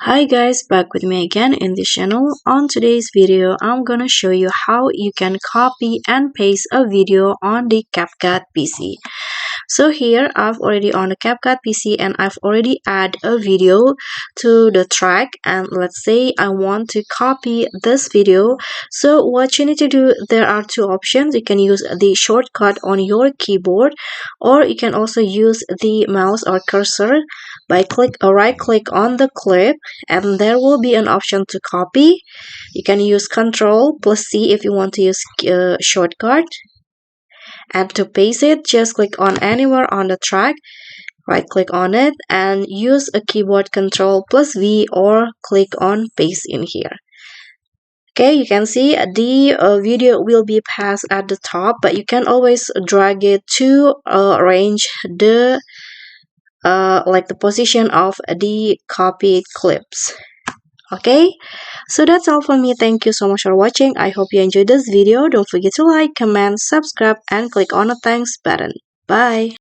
Hi guys, back with me again in this channel. On today's video, I'm gonna show you how you can copy and paste a video on the CapCut PC. So here I've already on the CapCut PC and I've already add a video to the track, and let's say I want to copy this video. So what you need to do, there are two options. You can use the shortcut on your keyboard, or you can also use the mouse or cursor by right click on the clip, and there will be an option to copy. You can use Ctrl plus C if you want to use shortcut. And to paste it, just click on anywhere on the track, right click on it and use a keyboard Ctrl plus V or click on paste in here. Okay, you can see the video will be passed at the top, but you can always drag it to arrange the like the position of the copied clips. Okay, so that's all for me. Thank you so much for watching. I hope you enjoyed this video. Don't forget to like, comment, subscribe, and click on the thanks button. Bye.